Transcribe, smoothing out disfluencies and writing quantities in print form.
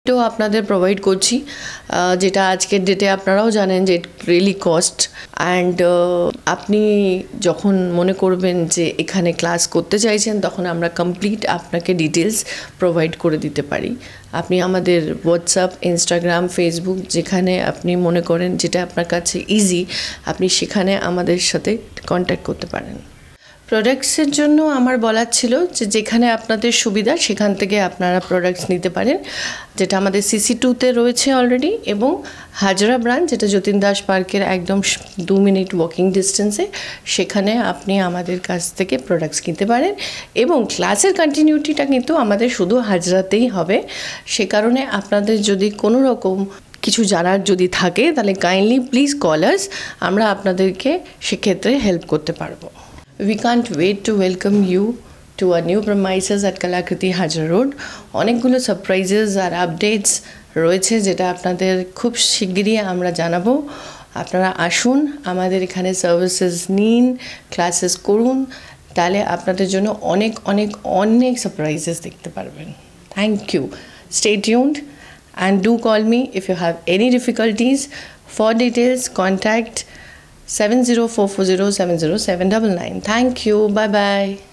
তো আপনাদের প্রোভাইড করছি, যেটা আজকের ডেটে আপনারাও জানেন যে ইট রিয়েলি কস্ট। অ্যান্ড আপনি যখন মনে করবেন যে এখানে ক্লাস করতে চাইছেন, তখন আমরা কমপ্লিট আপনাকে ডিটেলস প্রোভাইড করে দিতে পারি। আপনি আমাদের হোয়াটসঅ্যাপ, ইনস্টাগ্রাম, ফেসবুক, যেখানে আপনি মনে করেন যেটা আপনার কাছে ইজি, আপনি সেখানে আমাদের সাথে কন্ট্যাক্ট করতে পারেন। প্রোডাক্টসের জন্য আমার বলার ছিল যে যেখানে আপনাদের সুবিধা সেখান থেকে আপনারা প্রোডাক্টস নিতে পারেন, যেটা আমাদের CC2-তে রয়েছে অলরেডি, এবং হাজরা ব্রাঞ্চ, যেটা যতীন দাস পার্কের একদম 2 মিনিট ওয়াকিং ডিস্টেন্সে, সেখানে আপনি আমাদের কাছ থেকে প্রোডাক্টস কিনতে পারেন। এবং ক্লাসের কন্টিনিউটিটা কিন্তু আমাদের শুধু হাজরাতেই হবে। সে কারণে আপনাদের যদি কোনো রকম কিছু জানার যদি থাকে, তাহলে কাইন্ডলি প্লিজ কল আস, আমরা আপনাদেরকে সেক্ষেত্রে হেল্প করতে পারবো। We can't wait to welcome you to our new premises at Kalakriti Hajra Road. অনেকগুলো সারপ্রাইজেস আর আপডেটস রয়েছে, যেটা আপনাদের খুব শিগগিরই আমরা জানাবো। আপনারা আসুন, আমাদের এখানে সার্ভিসেস নিন, ক্লাসেস করুন, তাহলে আপনাদের জন্য অনেক অনেক অনেক সারপ্রাইজেস দেখতে পারবেন। Thank you. Stay tuned and do call me if you have any difficulties. For details, contact 7044070799. Thank you. Bye bye.